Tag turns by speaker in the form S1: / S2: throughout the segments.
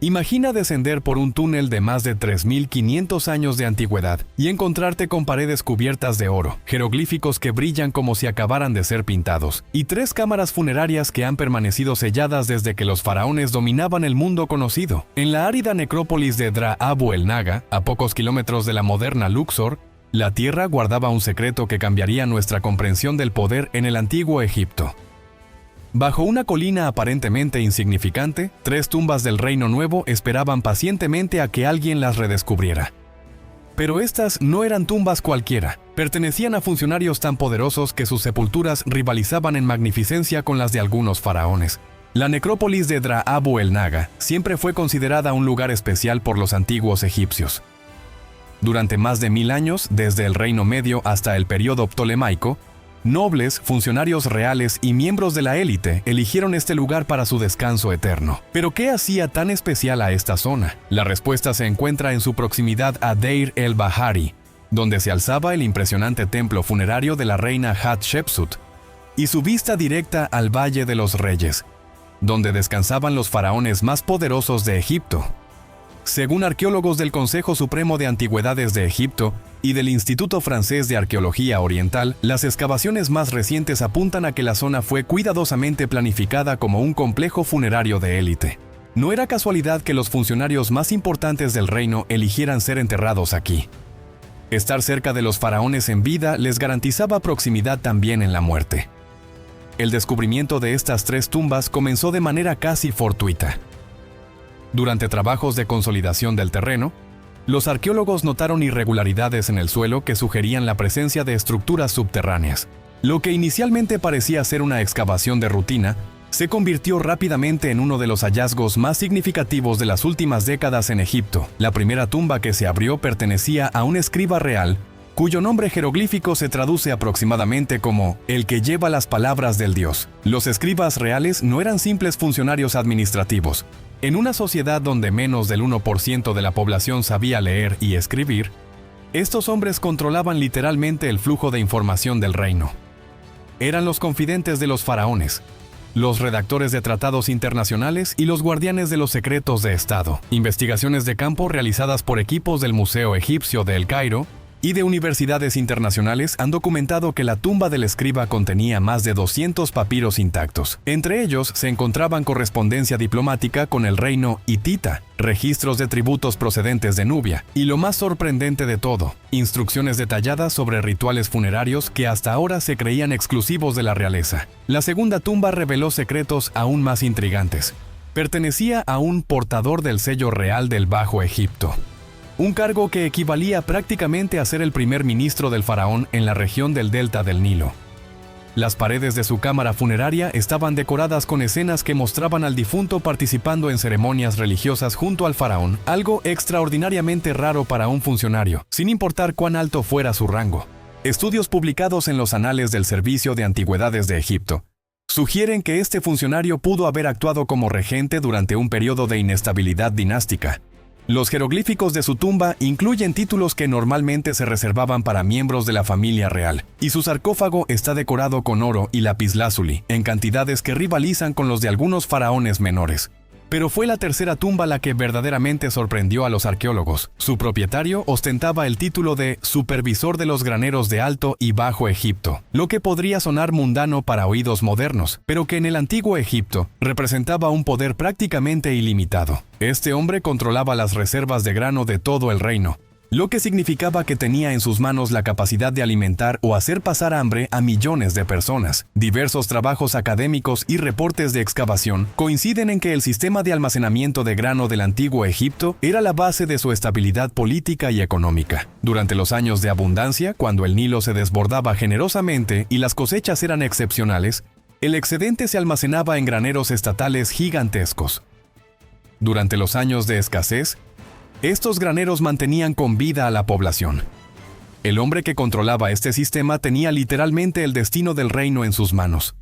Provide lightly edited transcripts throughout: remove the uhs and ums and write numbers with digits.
S1: Imagina descender por un túnel de más de 3.500 años de antigüedad y encontrarte con paredes cubiertas de oro, jeroglíficos que brillan como si acabaran de ser pintados, y 3 cámaras funerarias que han permanecido selladas desde que los faraones dominaban el mundo conocido. En la árida necrópolis de Dra Abu el Naga, a pocos kilómetros de la moderna Luxor, la tierra guardaba un secreto que cambiaría nuestra comprensión del poder en el antiguo Egipto. Bajo una colina aparentemente insignificante, 3 tumbas del Reino Nuevo esperaban pacientemente a que alguien las redescubriera. Pero estas no eran tumbas cualquiera, pertenecían a funcionarios tan poderosos que sus sepulturas rivalizaban en magnificencia con las de algunos faraones. La necrópolis de Dra Abu el Naga siempre fue considerada un lugar especial por los antiguos egipcios. Durante más de 1000 años, desde el Reino Medio hasta el período ptolemaico, nobles, funcionarios reales y miembros de la élite eligieron este lugar para su descanso eterno. ¿Pero qué hacía tan especial a esta zona? La respuesta se encuentra en su proximidad a Deir el-Bahari, donde se alzaba el impresionante templo funerario de la reina Hatshepsut, y su vista directa al Valle de los Reyes, donde descansaban los faraones más poderosos de Egipto. Según arqueólogos del Consejo Supremo de Antigüedades de Egipto y del Instituto Francés de Arqueología Oriental, las excavaciones más recientes apuntan a que la zona fue cuidadosamente planificada como un complejo funerario de élite. No era casualidad que los funcionarios más importantes del reino eligieran ser enterrados aquí. Estar cerca de los faraones en vida les garantizaba proximidad también en la muerte. El descubrimiento de estas 3 tumbas comenzó de manera casi fortuita. Durante trabajos de consolidación del terreno, los arqueólogos notaron irregularidades en el suelo que sugerían la presencia de estructuras subterráneas. Lo que inicialmente parecía ser una excavación de rutina, se convirtió rápidamente en uno de los hallazgos más significativos de las últimas décadas en Egipto. La primera tumba que se abrió pertenecía a un escriba real, cuyo nombre jeroglífico se traduce aproximadamente como «el que lleva las palabras del Dios». Los escribas reales no eran simples funcionarios administrativos. En una sociedad donde menos del 1% de la población sabía leer y escribir, estos hombres controlaban literalmente el flujo de información del reino. Eran los confidentes de los faraones, los redactores de tratados internacionales y los guardianes de los secretos de Estado. Investigaciones de campo realizadas por equipos del Museo Egipcio de El Cairo y de universidades internacionales han documentado que la tumba del escriba contenía más de 200 papiros intactos. Entre ellos se encontraban correspondencia diplomática con el reino hitita, registros de tributos procedentes de Nubia y, lo más sorprendente de todo, instrucciones detalladas sobre rituales funerarios que hasta ahora se creían exclusivos de la realeza. La segunda tumba reveló secretos aún más intrigantes. Pertenecía a un portador del sello real del Bajo Egipto, un cargo que equivalía prácticamente a ser el primer ministro del faraón en la región del delta del Nilo. Las paredes de su cámara funeraria estaban decoradas con escenas que mostraban al difunto participando en ceremonias religiosas junto al faraón, algo extraordinariamente raro para un funcionario, sin importar cuán alto fuera su rango. Estudios publicados en los anales del Servicio de Antigüedades de Egipto sugieren que este funcionario pudo haber actuado como regente durante un periodo de inestabilidad dinástica. Los jeroglíficos de su tumba incluyen títulos que normalmente se reservaban para miembros de la familia real, y su sarcófago está decorado con oro y lapislázuli en cantidades que rivalizan con los de algunos faraones menores. Pero fue la tercera tumba la que verdaderamente sorprendió a los arqueólogos. Su propietario ostentaba el título de supervisor de los graneros de Alto y Bajo Egipto, lo que podría sonar mundano para oídos modernos, pero que en el antiguo Egipto representaba un poder prácticamente ilimitado. Este hombre controlaba las reservas de grano de todo el reino, lo que significaba que tenía en sus manos la capacidad de alimentar o hacer pasar hambre a millones de personas. Diversos trabajos académicos y reportes de excavación coinciden en que el sistema de almacenamiento de grano del antiguo Egipto era la base de su estabilidad política y económica. Durante los años de abundancia, cuando el Nilo se desbordaba generosamente y las cosechas eran excepcionales, el excedente se almacenaba en graneros estatales gigantescos. Durante los años de escasez, estos graneros mantenían con vida a la población. El hombre que controlaba este sistema tenía literalmente el destino del reino en sus manos.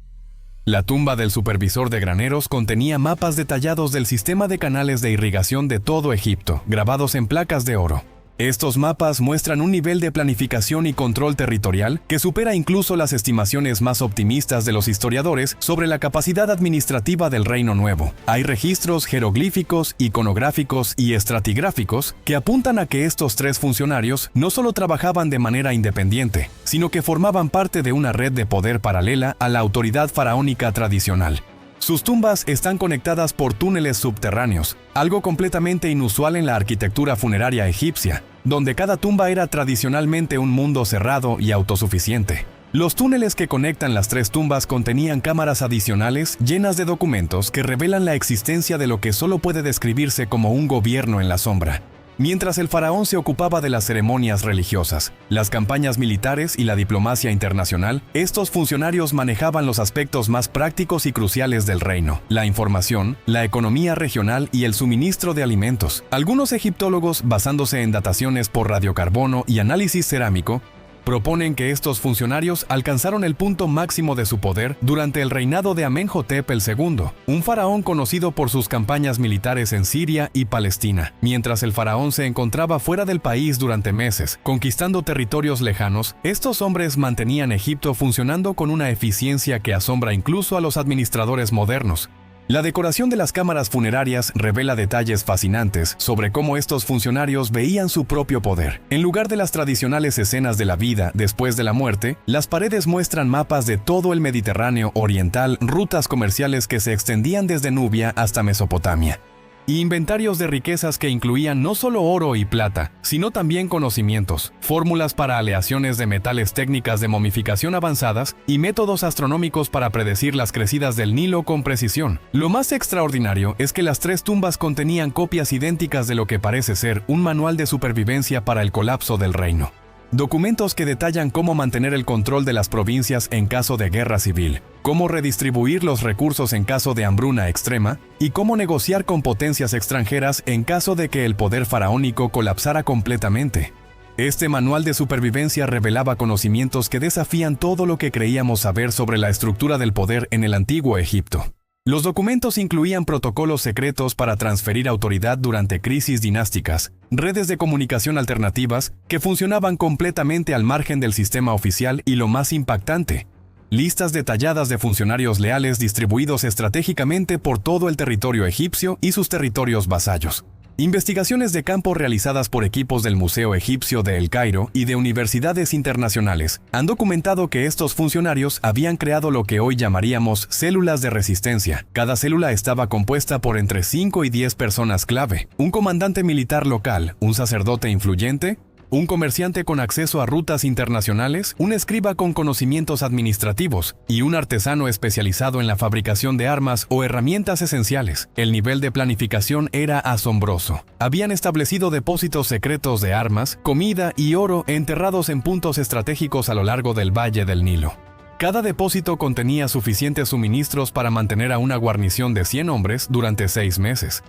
S1: La tumba del supervisor de graneros contenía mapas detallados del sistema de canales de irrigación de todo Egipto, grabados en placas de oro. Estos mapas muestran un nivel de planificación y control territorial que supera incluso las estimaciones más optimistas de los historiadores sobre la capacidad administrativa del Reino Nuevo. Hay registros jeroglíficos, iconográficos y estratigráficos que apuntan a que estos tres funcionarios no solo trabajaban de manera independiente, sino que formaban parte de una red de poder paralela a la autoridad faraónica tradicional. Sus tumbas están conectadas por túneles subterráneos, algo completamente inusual en la arquitectura funeraria egipcia, donde cada tumba era tradicionalmente un mundo cerrado y autosuficiente. Los túneles que conectan las tres tumbas contenían cámaras adicionales llenas de documentos que revelan la existencia de lo que solo puede describirse como un gobierno en la sombra. Mientras el faraón se ocupaba de las ceremonias religiosas, las campañas militares y la diplomacia internacional, estos funcionarios manejaban los aspectos más prácticos y cruciales del reino: la información, la economía regional y el suministro de alimentos. Algunos egiptólogos, basándose en dataciones por radiocarbono y análisis cerámico, proponen que estos funcionarios alcanzaron el punto máximo de su poder durante el reinado de Amenhotep II, un faraón conocido por sus campañas militares en Siria y Palestina. Mientras el faraón se encontraba fuera del país durante meses, conquistando territorios lejanos, estos hombres mantenían Egipto funcionando con una eficiencia que asombra incluso a los administradores modernos. La decoración de las cámaras funerarias revela detalles fascinantes sobre cómo estos funcionarios veían su propio poder. En lugar de las tradicionales escenas de la vida después de la muerte, las paredes muestran mapas de todo el Mediterráneo oriental, rutas comerciales que se extendían desde Nubia hasta Mesopotamia, y inventarios de riquezas que incluían no solo oro y plata, sino también conocimientos, fórmulas para aleaciones de metales, técnicas de momificación avanzadas y métodos astronómicos para predecir las crecidas del Nilo con precisión. Lo más extraordinario es que las tres tumbas contenían copias idénticas de lo que parece ser un manual de supervivencia para el colapso del reino. Documentos que detallan cómo mantener el control de las provincias en caso de guerra civil, cómo redistribuir los recursos en caso de hambruna extrema y cómo negociar con potencias extranjeras en caso de que el poder faraónico colapsara completamente. Este manual de supervivencia revelaba conocimientos que desafían todo lo que creíamos saber sobre la estructura del poder en el antiguo Egipto. Los documentos incluían protocolos secretos para transferir autoridad durante crisis dinásticas, redes de comunicación alternativas que funcionaban completamente al margen del sistema oficial y, lo más impactante, listas detalladas de funcionarios leales distribuidos estratégicamente por todo el territorio egipcio y sus territorios vasallos. Investigaciones de campo realizadas por equipos del Museo Egipcio de El Cairo y de universidades internacionales han documentado que estos funcionarios habían creado lo que hoy llamaríamos células de resistencia. Cada célula estaba compuesta por entre 5 y 10 personas clave: un comandante militar local, un sacerdote influyente, un comerciante con acceso a rutas internacionales, un escriba con conocimientos administrativos y un artesano especializado en la fabricación de armas o herramientas esenciales. El nivel de planificación era asombroso. Habían establecido depósitos secretos de armas, comida y oro enterrados en puntos estratégicos a lo largo del Valle del Nilo. Cada depósito contenía suficientes suministros para mantener a una guarnición de 100 hombres durante 6 meses.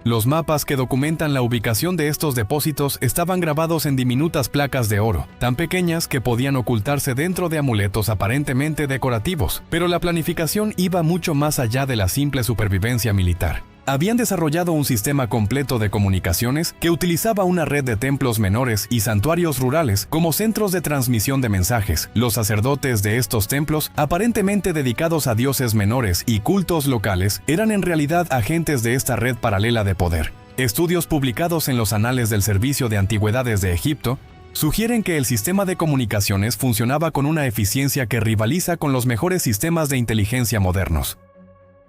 S1: Los mapas que documentan la ubicación de estos depósitos estaban grabados en diminutas placas de oro, tan pequeñas que podían ocultarse dentro de amuletos aparentemente decorativos, pero la planificación iba mucho más allá de la simple supervivencia militar. Habían desarrollado un sistema completo de comunicaciones que utilizaba una red de templos menores y santuarios rurales como centros de transmisión de mensajes. Los sacerdotes de estos templos, aparentemente dedicados a dioses menores y cultos locales, eran en realidad agentes de esta red paralela de poder. Estudios publicados en los Anales del Servicio de Antigüedades de Egipto sugieren que el sistema de comunicaciones funcionaba con una eficiencia que rivaliza con los mejores sistemas de inteligencia modernos.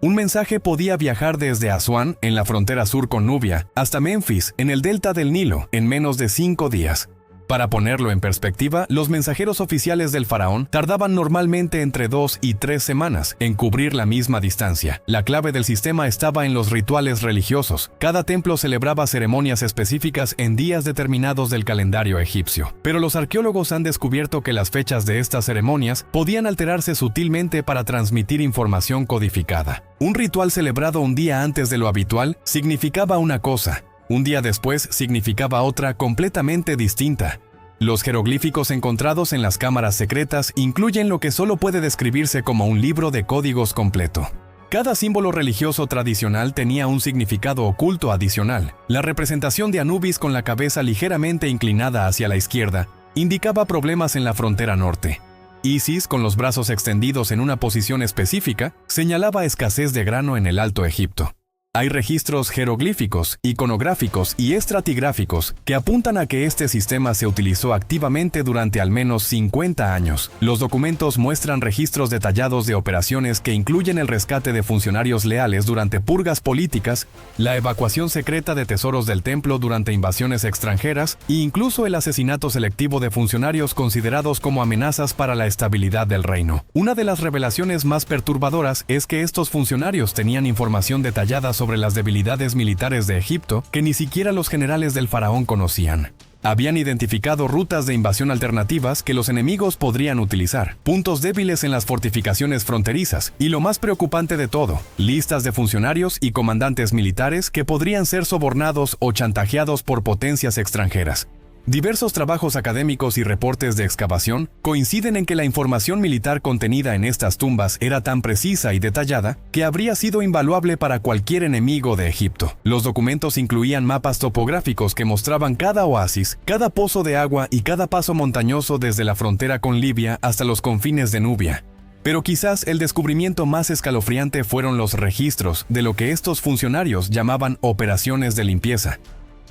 S1: Un mensaje podía viajar desde Asuán, en la frontera sur con Nubia, hasta Memphis, en el delta del Nilo, en menos de 5 días. Para ponerlo en perspectiva, los mensajeros oficiales del faraón tardaban normalmente entre 2 y 3 semanas en cubrir la misma distancia. La clave del sistema estaba en los rituales religiosos. Cada templo celebraba ceremonias específicas en días determinados del calendario egipcio. Pero los arqueólogos han descubierto que las fechas de estas ceremonias podían alterarse sutilmente para transmitir información codificada. Un ritual celebrado un día antes de lo habitual significaba una cosa. Un día después significaba otra completamente distinta. Los jeroglíficos encontrados en las cámaras secretas incluyen lo que solo puede describirse como un libro de códigos completo. Cada símbolo religioso tradicional tenía un significado oculto adicional. La representación de Anubis con la cabeza ligeramente inclinada hacia la izquierda indicaba problemas en la frontera norte. Isis, con los brazos extendidos en una posición específica, señalaba escasez de grano en el Alto Egipto. Hay registros jeroglíficos, iconográficos y estratigráficos que apuntan a que este sistema se utilizó activamente durante al menos 50 años. Los documentos muestran registros detallados de operaciones que incluyen el rescate de funcionarios leales durante purgas políticas, la evacuación secreta de tesoros del templo durante invasiones extranjeras e incluso el asesinato selectivo de funcionarios considerados como amenazas para la estabilidad del reino. Una de las revelaciones más perturbadoras es que estos funcionarios tenían información detallada sobre las debilidades militares de Egipto que ni siquiera los generales del faraón conocían. Habían identificado rutas de invasión alternativas que los enemigos podrían utilizar, puntos débiles en las fortificaciones fronterizas y, lo más preocupante de todo, listas de funcionarios y comandantes militares que podrían ser sobornados o chantajeados por potencias extranjeras. Diversos trabajos académicos y reportes de excavación coinciden en que la información militar contenida en estas tumbas era tan precisa y detallada que habría sido invaluable para cualquier enemigo de Egipto. Los documentos incluían mapas topográficos que mostraban cada oasis, cada pozo de agua y cada paso montañoso desde la frontera con Libia hasta los confines de Nubia. Pero quizás el descubrimiento más escalofriante fueron los registros de lo que estos funcionarios llamaban operaciones de limpieza.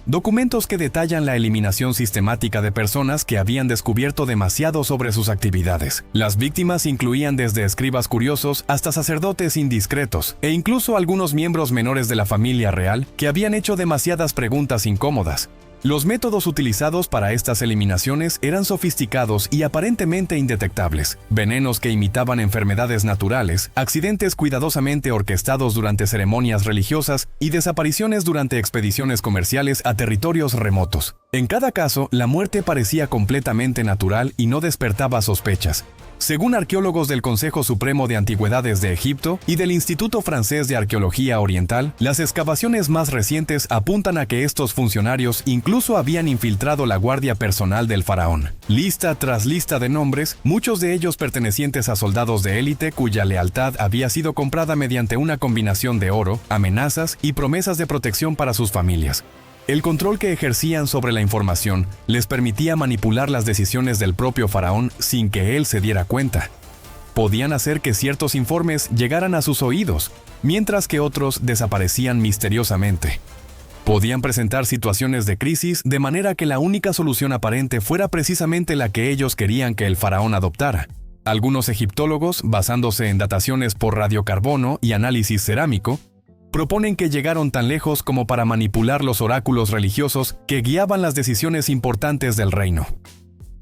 S1: Documentos que detallan la eliminación sistemática de personas que habían descubierto demasiado sobre sus actividades. Las víctimas incluían desde escribas curiosos hasta sacerdotes indiscretos, e incluso algunos miembros menores de la familia real que habían hecho demasiadas preguntas incómodas. Los métodos utilizados para estas eliminaciones eran sofisticados y aparentemente indetectables. Venenos que imitaban enfermedades naturales, accidentes cuidadosamente orquestados durante ceremonias religiosas y desapariciones durante expediciones comerciales a territorios remotos. En cada caso, la muerte parecía completamente natural y no despertaba sospechas. Según arqueólogos del Consejo Supremo de Antigüedades de Egipto y del Instituto Francés de Arqueología Oriental, las excavaciones más recientes apuntan a que estos funcionarios incluso habían infiltrado la guardia personal del faraón. Lista tras lista de nombres, muchos de ellos pertenecientes a soldados de élite cuya lealtad había sido comprada mediante una combinación de oro, amenazas y promesas de protección para sus familias. El control que ejercían sobre la información les permitía manipular las decisiones del propio faraón sin que él se diera cuenta. Podían hacer que ciertos informes llegaran a sus oídos, mientras que otros desaparecían misteriosamente. Podían presentar situaciones de crisis de manera que la única solución aparente fuera precisamente la que ellos querían que el faraón adoptara. Algunos egiptólogos, basándose en dataciones por radiocarbono y análisis cerámico, proponen que llegaron tan lejos como para manipular los oráculos religiosos que guiaban las decisiones importantes del reino.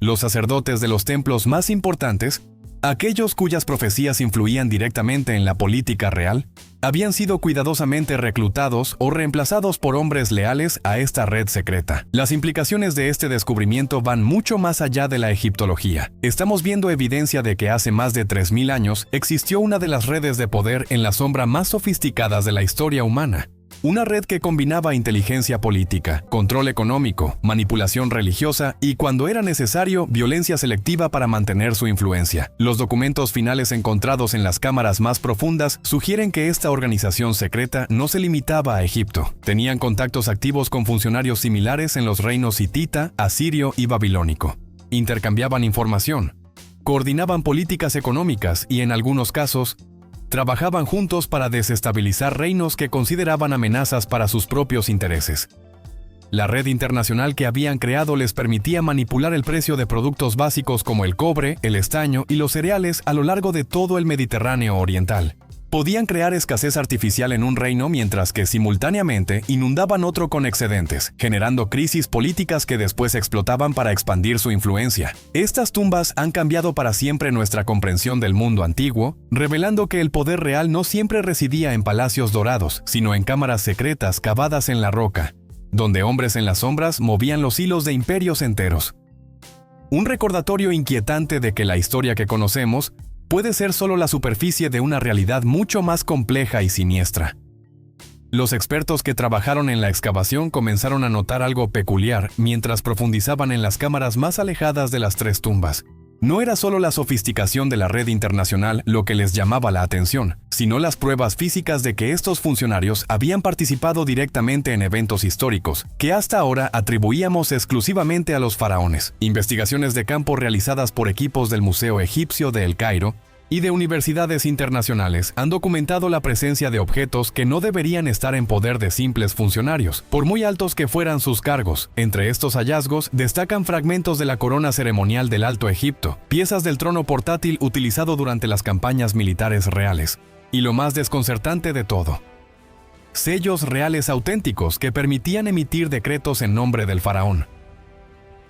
S1: Los sacerdotes de los templos más importantes, aquellos cuyas profecías influían directamente en la política real, habían sido cuidadosamente reclutados o reemplazados por hombres leales a esta red secreta. Las implicaciones de este descubrimiento van mucho más allá de la egiptología. Estamos viendo evidencia de que hace más de 3000 años existió una de las redes de poder en la sombra más sofisticadas de la historia humana. Una red que combinaba inteligencia política, control económico, manipulación religiosa y, cuando era necesario, violencia selectiva para mantener su influencia. Los documentos finales encontrados en las cámaras más profundas sugieren que esta organización secreta no se limitaba a Egipto. Tenían contactos activos con funcionarios similares en los reinos hitita, asirio y babilónico. Intercambiaban información, coordinaban políticas económicas y, en algunos casos, trabajaban juntos para desestabilizar reinos que consideraban amenazas para sus propios intereses. La red internacional que habían creado les permitía manipular el precio de productos básicos como el cobre, el estaño y los cereales a lo largo de todo el Mediterráneo oriental. Podían crear escasez artificial en un reino mientras que simultáneamente inundaban otro con excedentes, generando crisis políticas que después explotaban para expandir su influencia. Estas tumbas han cambiado para siempre nuestra comprensión del mundo antiguo, revelando que el poder real no siempre residía en palacios dorados, sino en cámaras secretas cavadas en la roca, donde hombres en las sombras movían los hilos de imperios enteros. Un recordatorio inquietante de que la historia que conocemos puede ser solo la superficie de una realidad mucho más compleja y siniestra. Los expertos que trabajaron en la excavación comenzaron a notar algo peculiar mientras profundizaban en las cámaras más alejadas de las tres tumbas. No era solo la sofisticación de la red internacional lo que les llamaba la atención, sino las pruebas físicas de que estos funcionarios habían participado directamente en eventos históricos, que hasta ahora atribuíamos exclusivamente a los faraones. Investigaciones de campo realizadas por equipos del Museo Egipcio de El Cairo y de universidades internacionales han documentado la presencia de objetos que no deberían estar en poder de simples funcionarios, por muy altos que fueran sus cargos. Entre estos hallazgos destacan fragmentos de la corona ceremonial del Alto Egipto, piezas del trono portátil utilizado durante las campañas militares reales, y lo más desconcertante de todo, sellos reales auténticos que permitían emitir decretos en nombre del faraón.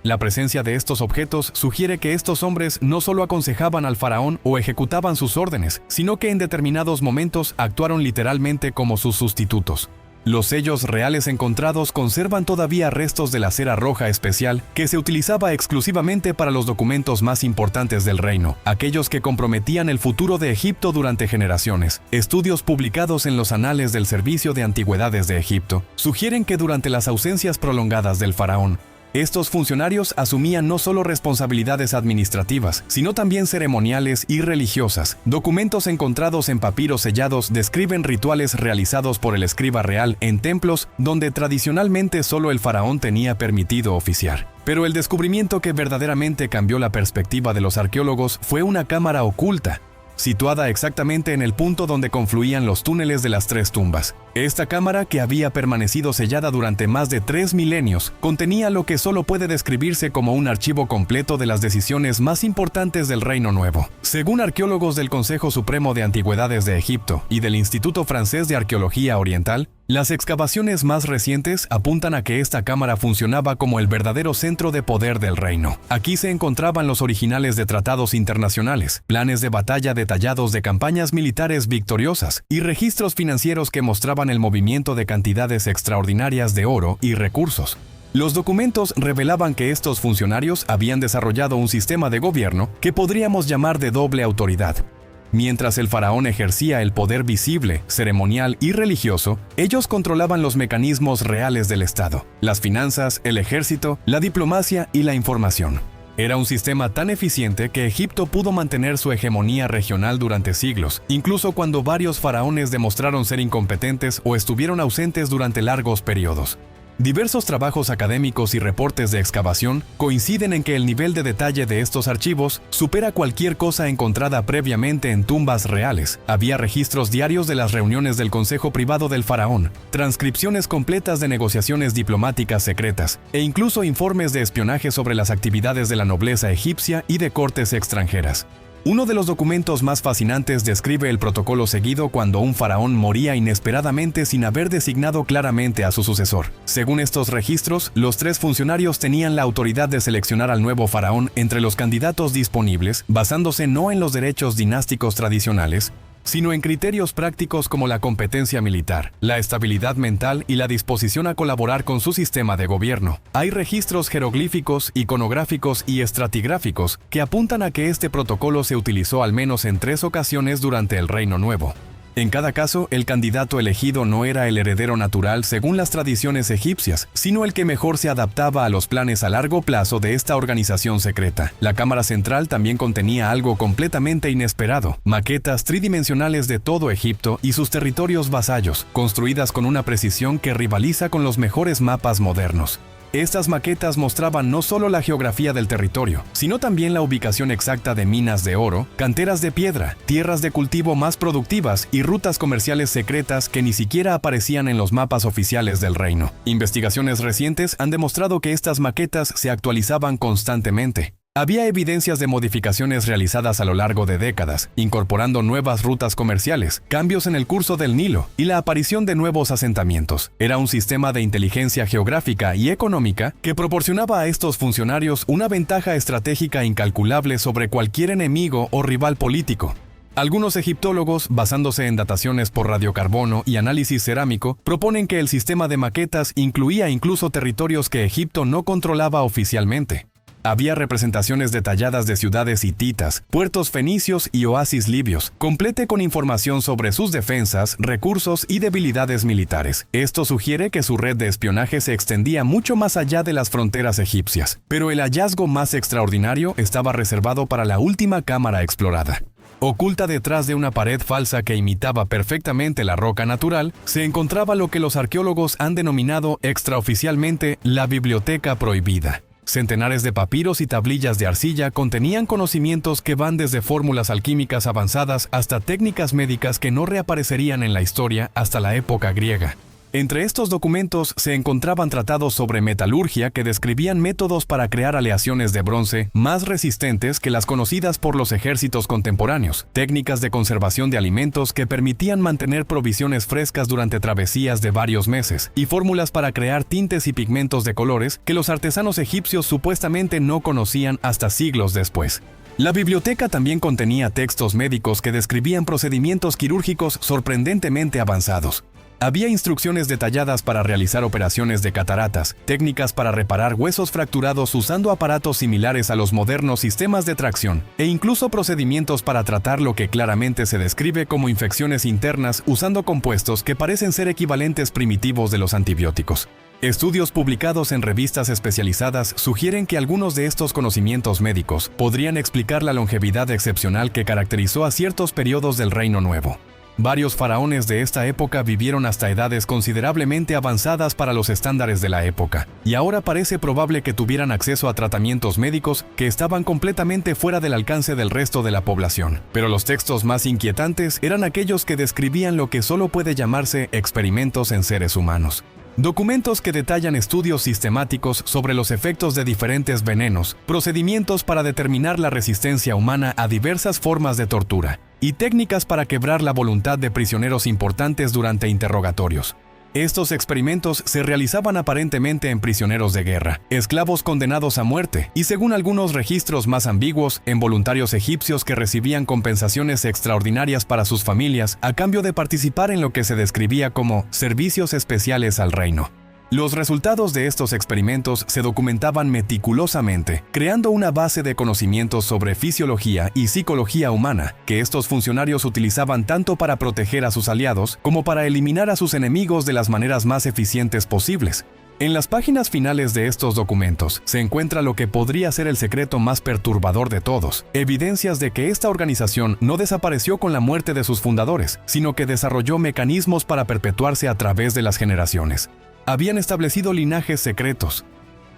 S1: La presencia de estos objetos sugiere que estos hombres no solo aconsejaban al faraón o ejecutaban sus órdenes, sino que en determinados momentos actuaron literalmente como sus sustitutos. Los sellos reales encontrados conservan todavía restos de la cera roja especial que se utilizaba exclusivamente para los documentos más importantes del reino, aquellos que comprometían el futuro de Egipto durante generaciones. Estudios publicados en los anales del Servicio de Antigüedades de Egipto sugieren que durante las ausencias prolongadas del faraón, estos funcionarios asumían no solo responsabilidades administrativas, sino también ceremoniales y religiosas. Documentos encontrados en papiros sellados describen rituales realizados por el escriba real en templos donde tradicionalmente solo el faraón tenía permitido oficiar. Pero el descubrimiento que verdaderamente cambió la perspectiva de los arqueólogos fue una cámara oculta, situada exactamente en el punto donde confluían los túneles de las tres tumbas. Esta cámara, que había permanecido sellada durante más de 3 milenios, contenía lo que solo puede describirse como un archivo completo de las decisiones más importantes del Reino Nuevo. Según arqueólogos del Consejo Supremo de Antigüedades de Egipto y del Instituto Francés de Arqueología Oriental, las excavaciones más recientes apuntan a que esta cámara funcionaba como el verdadero centro de poder del reino. Aquí se encontraban los originales de tratados internacionales, planes de batalla detallados de campañas militares victoriosas y registros financieros que mostraban el movimiento de cantidades extraordinarias de oro y recursos. Los documentos revelaban que estos funcionarios habían desarrollado un sistema de gobierno que podríamos llamar de doble autoridad. Mientras el faraón ejercía el poder visible, ceremonial y religioso, ellos controlaban los mecanismos reales del Estado, las finanzas, el ejército, la diplomacia y la información. Era un sistema tan eficiente que Egipto pudo mantener su hegemonía regional durante siglos, incluso cuando varios faraones demostraron ser incompetentes o estuvieron ausentes durante largos periodos. Diversos trabajos académicos y reportes de excavación coinciden en que el nivel de detalle de estos archivos supera cualquier cosa encontrada previamente en tumbas reales. Había registros diarios de las reuniones del Consejo Privado del Faraón, transcripciones completas de negociaciones diplomáticas secretas, e incluso informes de espionaje sobre las actividades de la nobleza egipcia y de cortes extranjeras. Uno de los documentos más fascinantes describe el protocolo seguido cuando un faraón moría inesperadamente sin haber designado claramente a su sucesor. Según estos registros, los 3 funcionarios tenían la autoridad de seleccionar al nuevo faraón entre los candidatos disponibles, basándose no en los derechos dinásticos tradicionales, sino en criterios prácticos como la competencia militar, la estabilidad mental y la disposición a colaborar con su sistema de gobierno. Hay registros jeroglíficos, iconográficos y estratigráficos que apuntan a que este protocolo se utilizó al menos en 3 ocasiones durante el Reino Nuevo. En cada caso, el candidato elegido no era el heredero natural según las tradiciones egipcias, sino el que mejor se adaptaba a los planes a largo plazo de esta organización secreta. La cámara central también contenía algo completamente inesperado: maquetas tridimensionales de todo Egipto y sus territorios vasallos, construidas con una precisión que rivaliza con los mejores mapas modernos. Estas maquetas mostraban no solo la geografía del territorio, sino también la ubicación exacta de minas de oro, canteras de piedra, tierras de cultivo más productivas y rutas comerciales secretas que ni siquiera aparecían en los mapas oficiales del reino. Investigaciones recientes han demostrado que estas maquetas se actualizaban constantemente. Había evidencias de modificaciones realizadas a lo largo de décadas, incorporando nuevas rutas comerciales, cambios en el curso del Nilo y la aparición de nuevos asentamientos. Era un sistema de inteligencia geográfica y económica que proporcionaba a estos funcionarios una ventaja estratégica incalculable sobre cualquier enemigo o rival político. Algunos egiptólogos, basándose en dataciones por radiocarbono y análisis cerámico, proponen que el sistema de maquetas incluía incluso territorios que Egipto no controlaba oficialmente. Había representaciones detalladas de ciudades hititas, puertos fenicios y oasis libios, complete con información sobre sus defensas, recursos y debilidades militares. Esto sugiere que su red de espionaje se extendía mucho más allá de las fronteras egipcias. Pero el hallazgo más extraordinario estaba reservado para la última cámara explorada. Oculta detrás de una pared falsa que imitaba perfectamente la roca natural, se encontraba lo que los arqueólogos han denominado extraoficialmente la Biblioteca Prohibida. Centenares de papiros y tablillas de arcilla contenían conocimientos que van desde fórmulas alquímicas avanzadas hasta técnicas médicas que no reaparecerían en la historia hasta la época griega. Entre estos documentos se encontraban tratados sobre metalurgia que describían métodos para crear aleaciones de bronce más resistentes que las conocidas por los ejércitos contemporáneos, técnicas de conservación de alimentos que permitían mantener provisiones frescas durante travesías de varios meses, y fórmulas para crear tintes y pigmentos de colores que los artesanos egipcios supuestamente no conocían hasta siglos después. La biblioteca también contenía textos médicos que describían procedimientos quirúrgicos sorprendentemente avanzados. Había instrucciones detalladas para realizar operaciones de cataratas, técnicas para reparar huesos fracturados usando aparatos similares a los modernos sistemas de tracción, e incluso procedimientos para tratar lo que claramente se describe como infecciones internas usando compuestos que parecen ser equivalentes primitivos de los antibióticos. Estudios publicados en revistas especializadas sugieren que algunos de estos conocimientos médicos podrían explicar la longevidad excepcional que caracterizó a ciertos periodos del Reino Nuevo. Varios faraones de esta época vivieron hasta edades considerablemente avanzadas para los estándares de la época, y ahora parece probable que tuvieran acceso a tratamientos médicos que estaban completamente fuera del alcance del resto de la población. Pero los textos más inquietantes eran aquellos que describían lo que solo puede llamarse experimentos en seres humanos. Documentos que detallan estudios sistemáticos sobre los efectos de diferentes venenos, procedimientos para determinar la resistencia humana a diversas formas de tortura, y técnicas para quebrar la voluntad de prisioneros importantes durante interrogatorios. Estos experimentos se realizaban aparentemente en prisioneros de guerra, esclavos condenados a muerte, y según algunos registros más ambiguos, en voluntarios egipcios que recibían compensaciones extraordinarias para sus familias a cambio de participar en lo que se describía como servicios especiales al reino. Los resultados de estos experimentos se documentaban meticulosamente, creando una base de conocimientos sobre fisiología y psicología humana, que estos funcionarios utilizaban tanto para proteger a sus aliados como para eliminar a sus enemigos de las maneras más eficientes posibles. En las páginas finales de estos documentos se encuentra lo que podría ser el secreto más perturbador de todos, evidencias de que esta organización no desapareció con la muerte de sus fundadores, sino que desarrolló mecanismos para perpetuarse a través de las generaciones. Habían establecido linajes secretos,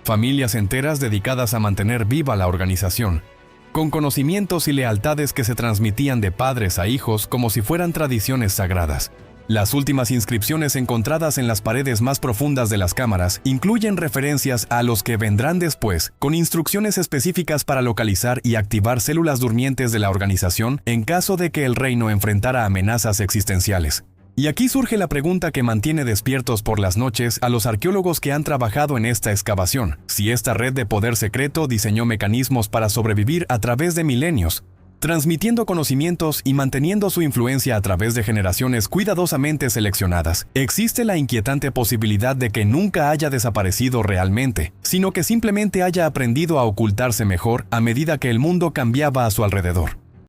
S1: familias enteras dedicadas a mantener viva la organización, con conocimientos y lealtades que se transmitían de padres a hijos como si fueran tradiciones sagradas. Las últimas inscripciones encontradas en las paredes más profundas de las cámaras incluyen referencias a los que vendrán después, con instrucciones específicas para localizar y activar células durmientes de la organización en caso de que el reino enfrentara amenazas existenciales. Y aquí surge la pregunta que mantiene despiertos por las noches a los arqueólogos que han trabajado en esta excavación: si esta red de poder secreto diseñó mecanismos para sobrevivir a través de milenios, transmitiendo conocimientos y manteniendo su influencia a través de generaciones cuidadosamente seleccionadas. Existe la inquietante posibilidad de que nunca haya desaparecido realmente, sino que simplemente haya aprendido a ocultarse mejor a medida que el mundo cambiaba a su alrededor.